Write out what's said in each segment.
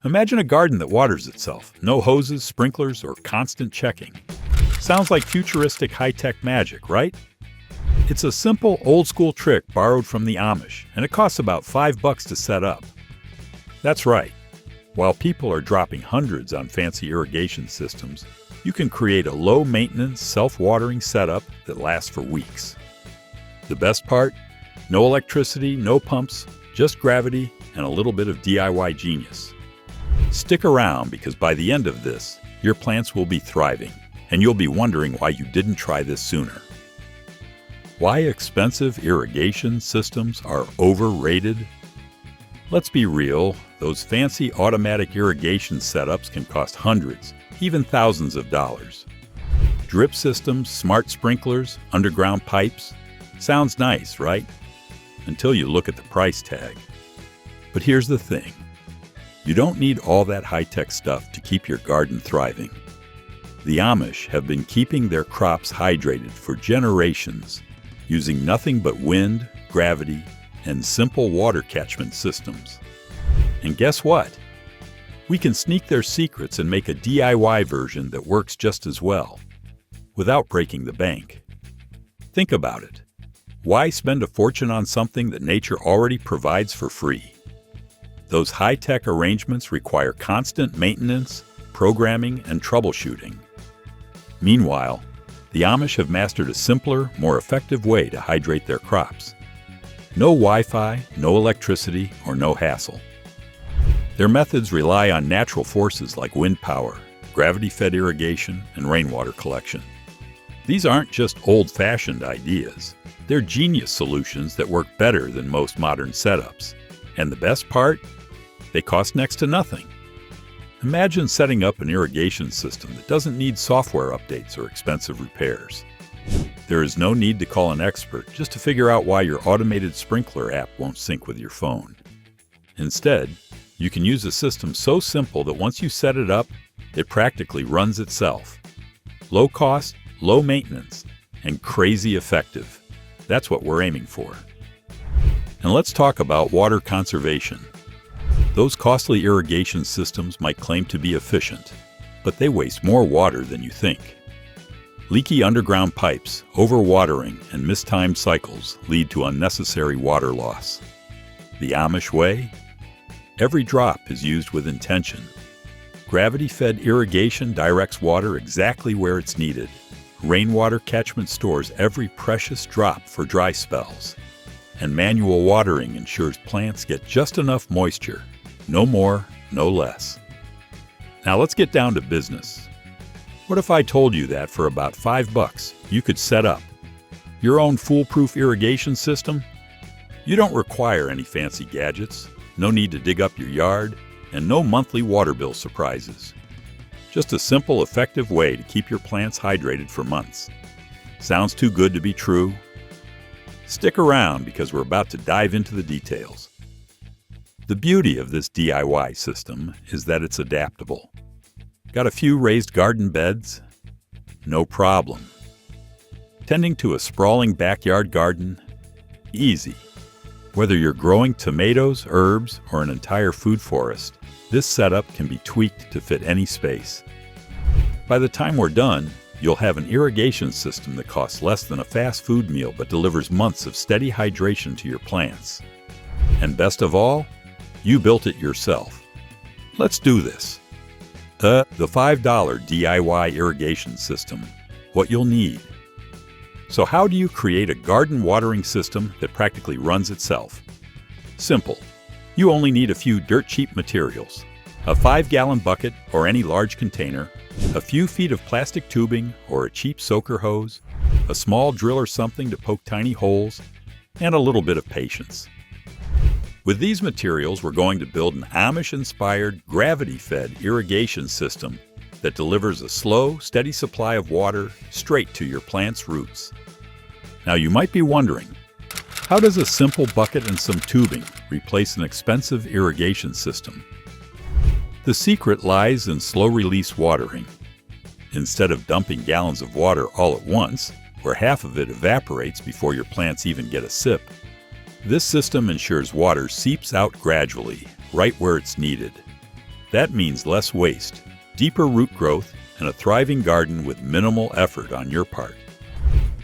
Imagine a garden that waters itself. No hoses, sprinklers, or constant checking. Sounds like futuristic high-tech magic, right? It's a simple, old-school trick borrowed from the Amish, and it costs about $5 to set up. That's right. While people are dropping hundreds on fancy irrigation systems, you can create a low-maintenance, self-watering setup that lasts for weeks. The best part? No electricity, no pumps, just gravity and a little bit of DIY genius. Stick around because by the end of this, your plants will be thriving, and you'll be wondering why you didn't try this sooner. Why expensive irrigation systems are overrated? Let's be real, those fancy automatic irrigation setups can cost hundreds, even thousands of dollars. Drip systems, smart sprinklers, underground pipes. Sounds nice, right? Until you look at the price tag. But here's the thing. You don't need all that high-tech stuff to keep your garden thriving. The Amish have been keeping their crops hydrated for generations, using nothing but wind, gravity, and simple water catchment systems. And guess what? We can sneak their secrets and make a DIY version that works just as well, without breaking the bank. Think about it. Why spend a fortune on something that nature already provides for free? Those high-tech arrangements require constant maintenance, programming, and troubleshooting. Meanwhile, the Amish have mastered a simpler, more effective way to hydrate their crops. No Wi-Fi, no electricity, or no hassle. Their methods rely on natural forces like wind power, gravity-fed irrigation, and rainwater collection. These aren't just old-fashioned ideas. They're genius solutions that work better than most modern setups. And the best part? They cost next to nothing. Imagine setting up an irrigation system that doesn't need software updates or expensive repairs. There is no need to call an expert just to figure out why your automated sprinkler app won't sync with your phone. Instead, you can use a system so simple that once you set it up, it practically runs itself. Low cost, low maintenance, and crazy effective. That's what we're aiming for. And let's talk about water conservation. Those costly irrigation systems might claim to be efficient, but they waste more water than you think. Leaky underground pipes, overwatering, and mistimed cycles lead to unnecessary water loss. The Amish way? Every drop is used with intention. Gravity-fed irrigation directs water exactly where it's needed. Rainwater catchment stores every precious drop for dry spells. And manual watering ensures plants get just enough moisture. No more, no less. Now let's get down to business. What if I told you that for about $5 you could set up your own foolproof irrigation system? You don't require any fancy gadgets, no need to dig up your yard, and no monthly water bill surprises. Just a simple, effective way to keep your plants hydrated for months. Sounds too good to be true? Stick around because we're about to dive into the details. The beauty of this DIY system is that it's adaptable. Got a few raised garden beds? No problem. Tending to a sprawling backyard garden? Easy. Whether you're growing tomatoes, herbs, or an entire food forest, this setup can be tweaked to fit any space. By the time we're done, you'll have an irrigation system that costs less than a fast food meal but delivers months of steady hydration to your plants. And best of all, you built it yourself. Let's do this. The $5 DIY irrigation system, what you'll need. So how do you create a garden watering system that practically runs itself? Simple. You only need a few dirt-cheap materials. A 5-gallon bucket or any large container, a few feet of plastic tubing or a cheap soaker hose, a small drill or something to poke tiny holes, and a little bit of patience. With these materials, we're going to build an Amish-inspired, gravity-fed irrigation system that delivers a slow, steady supply of water straight to your plant's roots. Now you might be wondering, how does a simple bucket and some tubing replace an expensive irrigation system? The secret lies in slow-release watering. Instead of dumping gallons of water all at once, where half of it evaporates before your plants even get a sip, this system ensures water seeps out gradually, right where it's needed. That means less waste, deeper root growth, and a thriving garden with minimal effort on your part.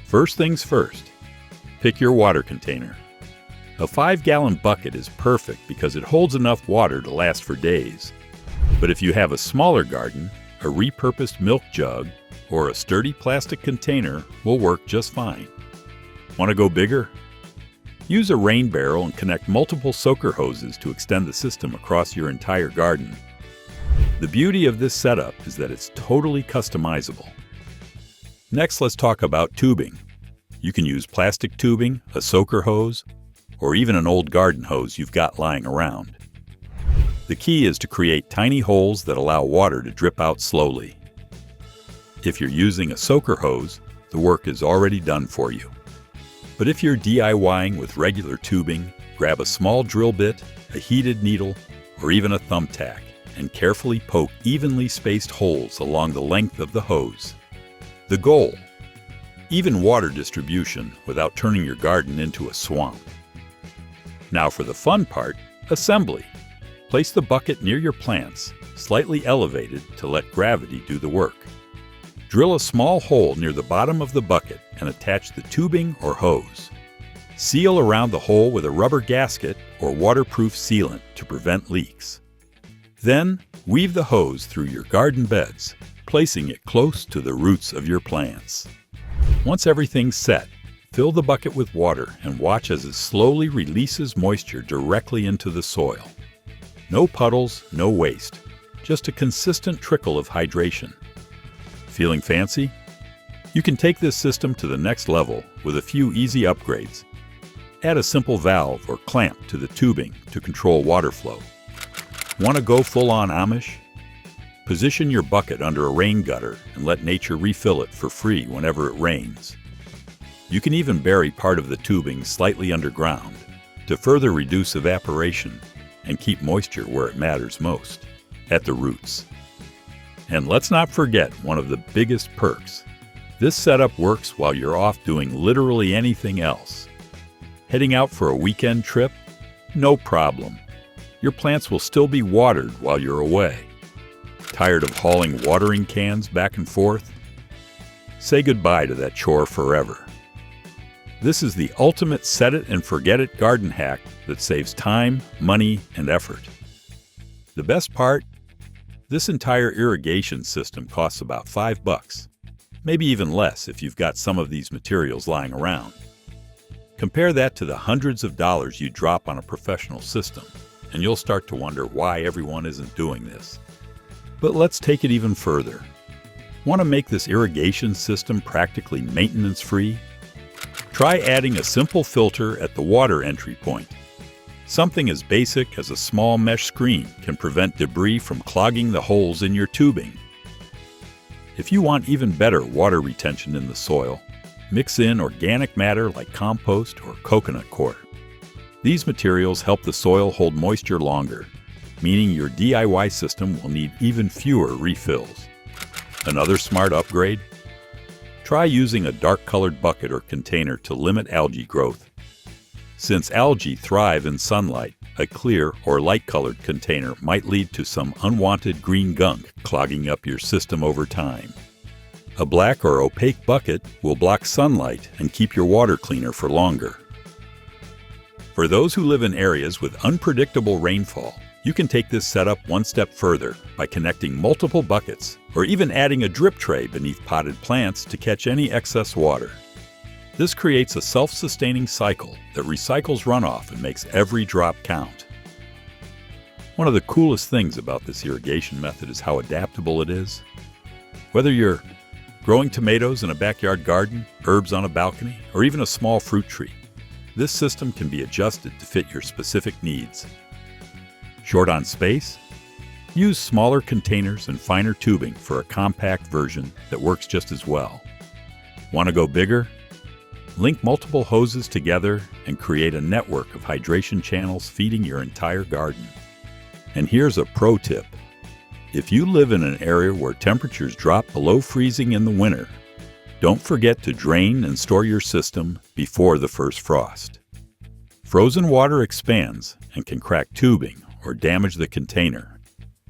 First things first, pick your water container. A 5-gallon bucket is perfect because it holds enough water to last for days. But if you have a smaller garden, a repurposed milk jug or a sturdy plastic container will work just fine. Want to go bigger? Use a rain barrel and connect multiple soaker hoses to extend the system across your entire garden. The beauty of this setup is that it's totally customizable. Next, let's talk about tubing. You can use plastic tubing, a soaker hose, or even an old garden hose you've got lying around. The key is to create tiny holes that allow water to drip out slowly. If you're using a soaker hose, the work is already done for you. But if you're DIYing with regular tubing, grab a small drill bit, a heated needle, or even a thumbtack, and carefully poke evenly spaced holes along the length of the hose. The goal: even water distribution without turning your garden into a swamp. Now for the fun part, assembly. Place the bucket near your plants, slightly elevated to let gravity do the work. Drill a small hole near the bottom of the bucket and attach the tubing or hose. Seal around the hole with a rubber gasket or waterproof sealant to prevent leaks. Then, weave the hose through your garden beds, placing it close to the roots of your plants. Once everything's set, fill the bucket with water and watch as it slowly releases moisture directly into the soil. No puddles, no waste, just a consistent trickle of hydration. Feeling fancy? You can take this system to the next level with a few easy upgrades. Add a simple valve or clamp to the tubing to control water flow. Want to go full-on Amish? Position your bucket under a rain gutter and let nature refill it for free whenever it rains. You can even bury part of the tubing slightly underground to further reduce evaporation and keep moisture where it matters most, at the roots. And let's not forget one of the biggest perks. This setup works while you're off doing literally anything else. Heading out for a weekend trip? No problem. Your plants will still be watered while you're away. Tired of hauling watering cans back and forth? Say goodbye to that chore forever. This is the ultimate set-it-and-forget-it garden hack that saves time, money, and effort. The best part? This entire irrigation system costs about $5, maybe even less if you've got some of these materials lying around. Compare that to the hundreds of dollars you drop on a professional system, and you'll start to wonder why everyone isn't doing this. But let's take it even further. Want to make this irrigation system practically maintenance-free? Try adding a simple filter at the water entry point. Something as basic as a small mesh screen can prevent debris from clogging the holes in your tubing. If you want even better water retention in the soil, mix in organic matter like compost or coconut coir. These materials help the soil hold moisture longer, meaning your DIY system will need even fewer refills. Another smart upgrade? Try using a dark-colored bucket or container to limit algae growth. Since algae thrive in sunlight, a clear or light-colored container might lead to some unwanted green gunk clogging up your system over time. A black or opaque bucket will block sunlight and keep your water cleaner for longer. For those who live in areas with unpredictable rainfall, you can take this setup one step further by connecting multiple buckets or even adding a drip tray beneath potted plants to catch any excess water. This creates a self-sustaining cycle that recycles runoff and makes every drop count. One of the coolest things about this irrigation method is how adaptable it is. Whether you're growing tomatoes in a backyard garden, herbs on a balcony, or even a small fruit tree, this system can be adjusted to fit your specific needs. Short on space? Use smaller containers and finer tubing for a compact version that works just as well. Want to go bigger? Link multiple hoses together and create a network of hydration channels feeding your entire garden. And here's a pro tip. If you live in an area where temperatures drop below freezing in the winter, don't forget to drain and store your system before the first frost. Frozen water expands and can crack tubing or damage the container.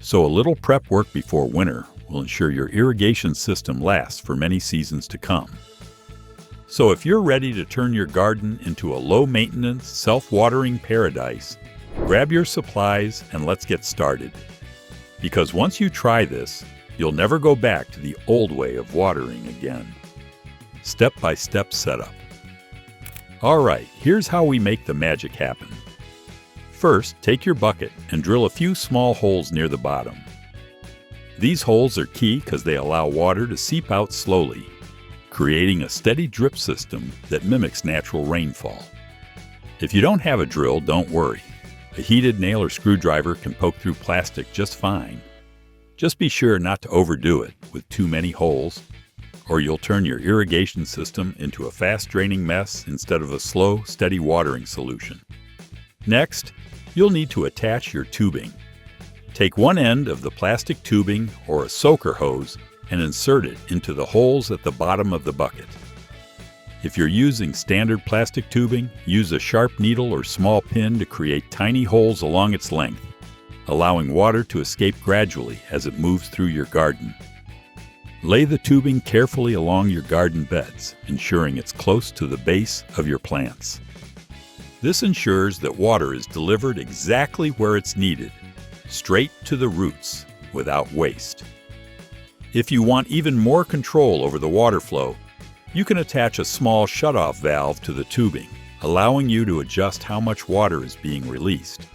So a little prep work before winter will ensure your irrigation system lasts for many seasons to come. So if you're ready to turn your garden into a low-maintenance, self-watering paradise, grab your supplies and let's get started. Because once you try this, you'll never go back to the old way of watering again. Step-by-step setup. Alright, here's how we make the magic happen. First, take your bucket and drill a few small holes near the bottom. These holes are key because they allow water to seep out slowly, creating a steady drip system that mimics natural rainfall. If you don't have a drill, don't worry. A heated nail or screwdriver can poke through plastic just fine. Just be sure not to overdo it with too many holes, or you'll turn your irrigation system into a fast-draining mess instead of a slow, steady watering solution. Next, you'll need to attach your tubing. Take one end of the plastic tubing or a soaker hose and insert it into the holes at the bottom of the bucket. If you're using standard plastic tubing, use a sharp needle or small pin to create tiny holes along its length, allowing water to escape gradually as it moves through your garden. Lay the tubing carefully along your garden beds, ensuring it's close to the base of your plants. This ensures that water is delivered exactly where it's needed, straight to the roots, without waste. If you want even more control over the water flow, you can attach a small shutoff valve to the tubing, allowing you to adjust how much water is being released.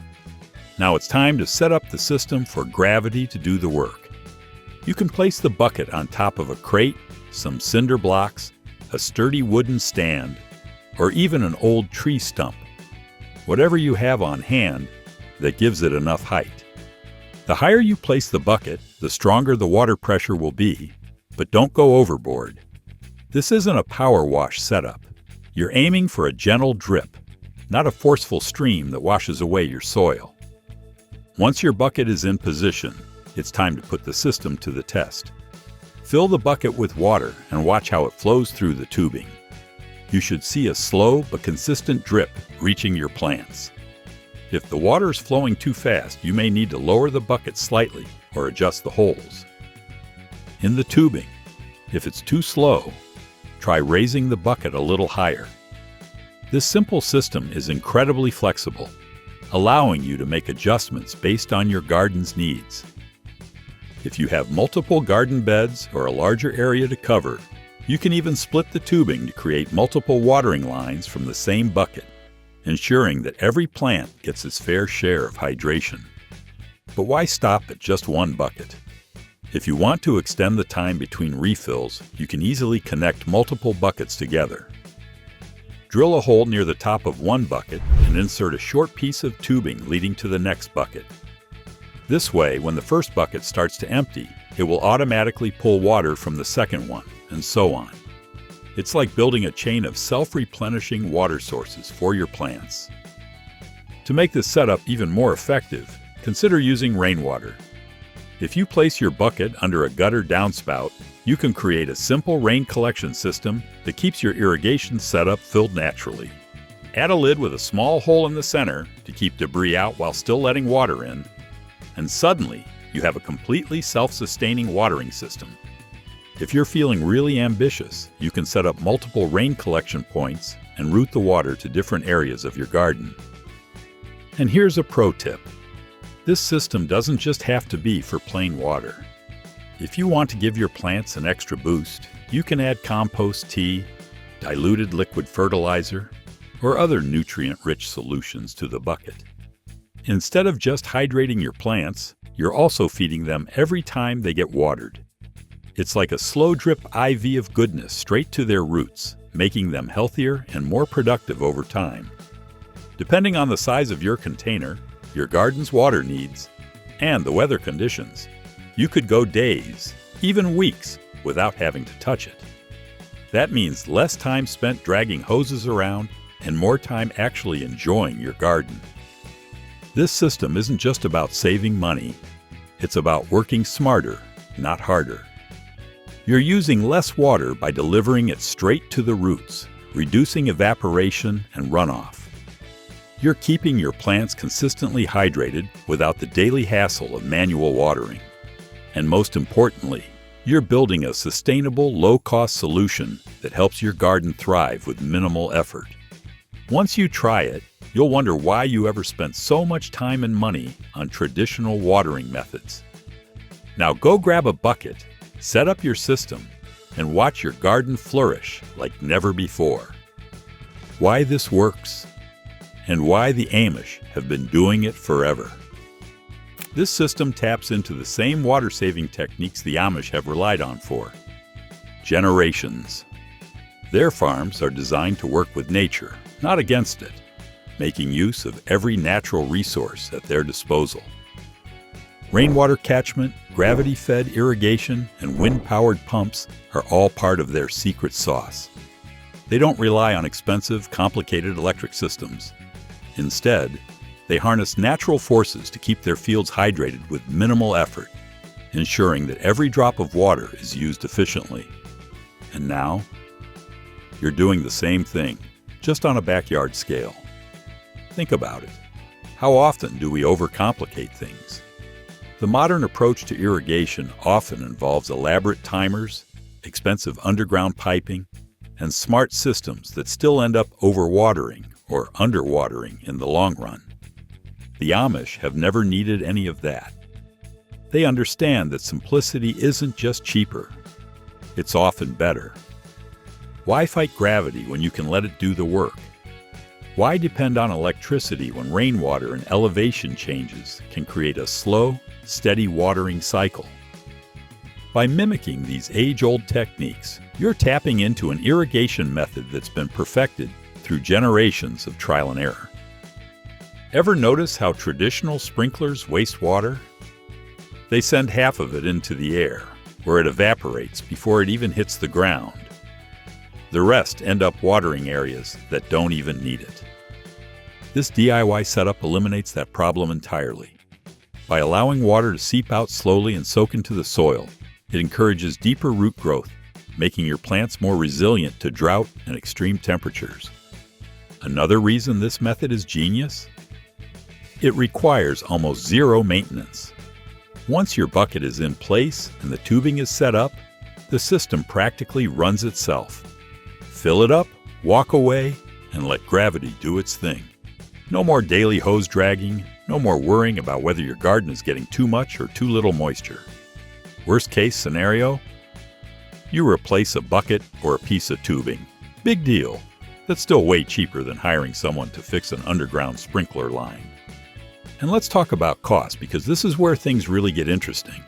Now it's time to set up the system for gravity to do the work. You can place the bucket on top of a crate, some cinder blocks, a sturdy wooden stand, or even an old tree stump. Whatever you have on hand that gives it enough height. The higher you place the bucket, the stronger the water pressure will be, but don't go overboard. This isn't a power wash setup. You're aiming for a gentle drip, not a forceful stream that washes away your soil. Once your bucket is in position, it's time to put the system to the test. Fill the bucket with water and watch how it flows through the tubing. You should see a slow but consistent drip reaching your plants. If the water is flowing too fast, you may need to lower the bucket slightly or adjust the holes. In the tubing, if it's too slow, try raising the bucket a little higher. This simple system is incredibly flexible, allowing you to make adjustments based on your garden's needs. If you have multiple garden beds or a larger area to cover, you can even split the tubing to create multiple watering lines from the same bucket, ensuring that every plant gets its fair share of hydration. But why stop at just one bucket? If you want to extend the time between refills, you can easily connect multiple buckets together. Drill a hole near the top of one bucket and insert a short piece of tubing leading to the next bucket. This way, when the first bucket starts to empty, it will automatically pull water from the second one, and so on. It's like building a chain of self-replenishing water sources for your plants. To make this setup even more effective, consider using rainwater. If you place your bucket under a gutter downspout, you can create a simple rain collection system that keeps your irrigation setup filled naturally. Add a lid with a small hole in the center to keep debris out while still letting water in, and suddenly you have a completely self-sustaining watering system. If you're feeling really ambitious, you can set up multiple rain collection points and route the water to different areas of your garden. And here's a pro tip. This system doesn't just have to be for plain water. If you want to give your plants an extra boost, you can add compost tea, diluted liquid fertilizer, or other nutrient-rich solutions to the bucket. Instead of just hydrating your plants, you're also feeding them every time they get watered. It's like a slow drip IV of goodness straight to their roots, making them healthier and more productive over time. Depending on the size of your container, your garden's water needs, and the weather conditions, you could go days, even weeks, without having to touch it. That means less time spent dragging hoses around and more time actually enjoying your garden. This system isn't just about saving money, it's about working smarter, not harder. You're using less water by delivering it straight to the roots, reducing evaporation and runoff. You're keeping your plants consistently hydrated without the daily hassle of manual watering. And most importantly, you're building a sustainable, low-cost solution that helps your garden thrive with minimal effort. Once you try it, you'll wonder why you ever spent so much time and money on traditional watering methods. Now go grab a bucket, set up your system, and watch your garden flourish like never before. Why this works, and why the Amish have been doing it forever. This system taps into the same water-saving techniques the Amish have relied on for generations. Their farms are designed to work with nature, not against it, making use of every natural resource at their disposal. Rainwater catchment, gravity-fed irrigation, and wind-powered pumps are all part of their secret sauce. They don't rely on expensive, complicated electric systems. Instead, they harness natural forces to keep their fields hydrated with minimal effort, ensuring that every drop of water is used efficiently. And now, you're doing the same thing, just on a backyard scale. Think about it. How often do we overcomplicate things? The modern approach to irrigation often involves elaborate timers, expensive underground piping, and smart systems that still end up overwatering or underwatering in the long run. The Amish have never needed any of that. They understand that simplicity isn't just cheaper, it's often better. Why fight gravity when you can let it do the work? Why depend on electricity when rainwater and elevation changes can create a slow, steady watering cycle? By mimicking these age-old techniques, you're tapping into an irrigation method that's been perfected through generations of trial and error. Ever notice how traditional sprinklers waste water? They send half of it into the air, where it evaporates before it even hits the ground. The rest end up watering areas that don't even need it. This DIY setup eliminates that problem entirely. By allowing water to seep out slowly and soak into the soil, it encourages deeper root growth, making your plants more resilient to drought and extreme temperatures. Another reason this method is genius? It requires almost zero maintenance. Once your bucket is in place and the tubing is set up, the system practically runs itself. Fill it up, walk away, and let gravity do its thing. No more daily hose dragging, no more worrying about whether your garden is getting too much or too little moisture. Worst case scenario? You replace a bucket or a piece of tubing. Big deal. That's still way cheaper than hiring someone to fix an underground sprinkler line. And let's talk about cost, because this is where things really get interesting.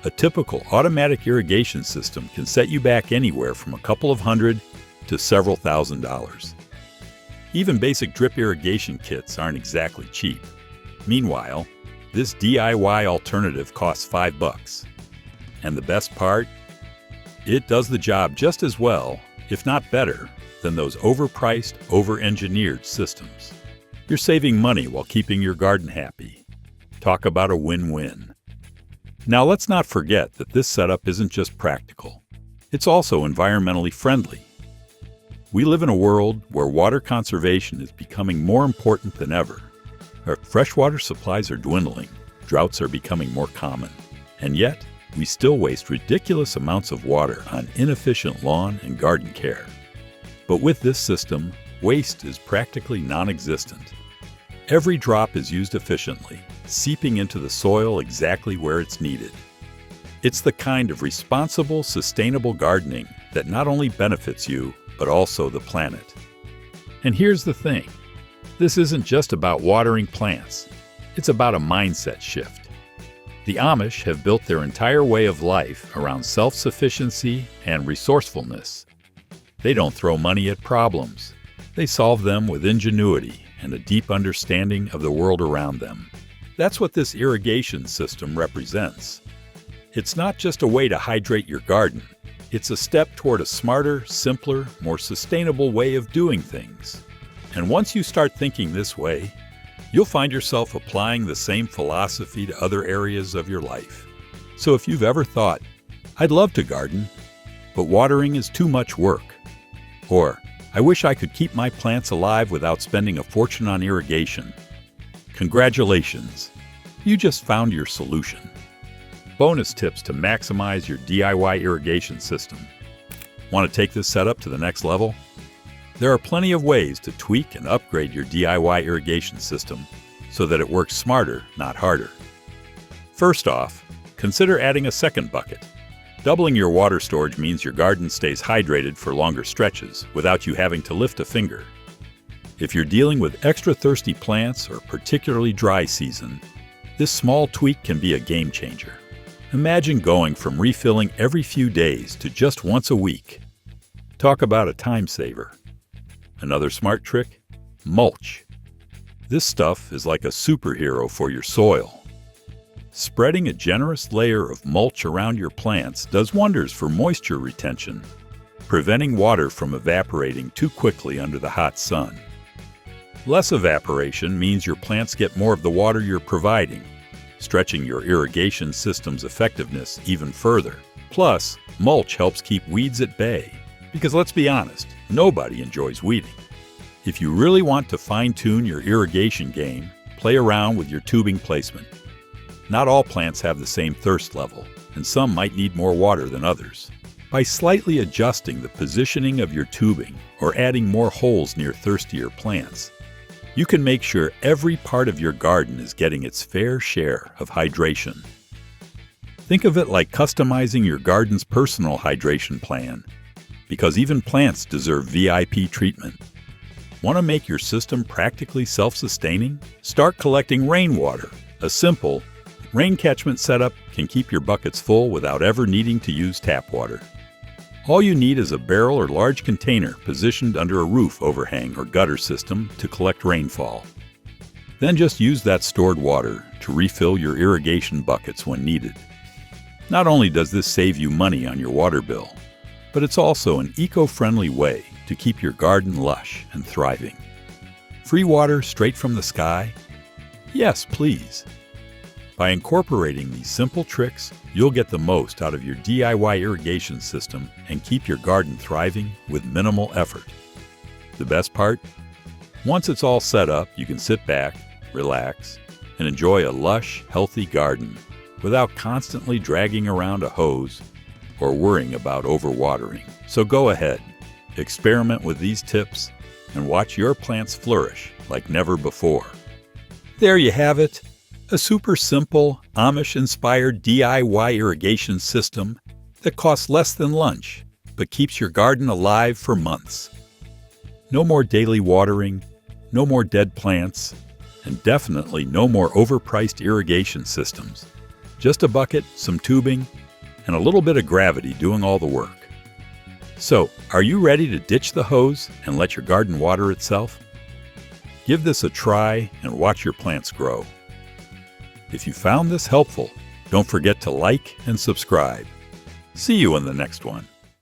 A typical automatic irrigation system can set you back anywhere from a couple of $100 to several $1,000s. Even basic drip irrigation kits aren't exactly cheap. Meanwhile, this DIY alternative costs $5. And the best part? It does the job just as well, if not better, than those overpriced, over-engineered systems. You're saving money while keeping your garden happy. Talk about a win-win. Now let's not forget that this setup isn't just practical. It's also environmentally friendly. We live in a world where water conservation is becoming more important than ever. Our freshwater supplies are dwindling, droughts are becoming more common, and yet we still waste ridiculous amounts of water on inefficient lawn and garden care. But with this system, waste is practically non-existent. Every drop is used efficiently, seeping into the soil exactly where it's needed. It's the kind of responsible, sustainable gardening that not only benefits you, but also the planet. And here's the thing. This isn't just about watering plants. It's about a mindset shift. The Amish have built their entire way of life around self-sufficiency and resourcefulness. They don't throw money at problems. They solve them with ingenuity and a deep understanding of the world around them. That's what this irrigation system represents. It's not just a way to hydrate your garden. It's a step toward a smarter, simpler, more sustainable way of doing things. And once you start thinking this way, you'll find yourself applying the same philosophy to other areas of your life. So if you've ever thought, I'd love to garden, but watering is too much work, or I wish I could keep my plants alive without spending a fortune on irrigation. Congratulations! You just found your solution. Bonus tips to maximize your DIY irrigation system. Want to take this setup to the next level? There are plenty of ways to tweak and upgrade your DIY irrigation system so that it works smarter, not harder. First off, consider adding a second bucket. Doubling your water storage means your garden stays hydrated for longer stretches without you having to lift a finger. If you're dealing with extra thirsty plants or particularly dry season, this small tweak can be a game changer. Imagine going from refilling every few days to just once a week. Talk about a time saver. Another smart trick? Mulch. This stuff is like a superhero for your soil. Spreading a generous layer of mulch around your plants does wonders for moisture retention, preventing water from evaporating too quickly under the hot sun. Less evaporation means your plants get more of the water you're providing, stretching your irrigation system's effectiveness even further. Plus, mulch helps keep weeds at bay, because let's be honest, nobody enjoys weeding. If you really want to fine-tune your irrigation game, play around with your tubing placement. Not all plants have the same thirst level, and some might need more water than others. By slightly adjusting the positioning of your tubing or adding more holes near thirstier plants, you can make sure every part of your garden is getting its fair share of hydration. Think of it like customizing your garden's personal hydration plan, because even plants deserve VIP treatment. Want to make your system practically self-sustaining? Start collecting rainwater. A simple rain catchment setup can keep your buckets full without ever needing to use tap water. All you need is a barrel or large container positioned under a roof overhang or gutter system to collect rainfall. Then just use that stored water to refill your irrigation buckets when needed. Not only does this save you money on your water bill, but it's also an eco-friendly way to keep your garden lush and thriving. Free water straight from the sky? Yes, please. By incorporating these simple tricks, you'll get the most out of your DIY irrigation system and keep your garden thriving with minimal effort. The best part? Once it's all set up, you can sit back, relax, and enjoy a lush, healthy garden without constantly dragging around a hose or worrying about overwatering. So go ahead, experiment with these tips, and watch your plants flourish like never before. There you have it. A super simple, Amish-inspired DIY irrigation system that costs less than lunch, but keeps your garden alive for months. No more daily watering, no more dead plants, and definitely no more overpriced irrigation systems. Just a bucket, some tubing, and a little bit of gravity doing all the work. So, are you ready to ditch the hose and let your garden water itself? Give this a try and watch your plants grow. If you found this helpful, don't forget to like and subscribe. See you in the next one.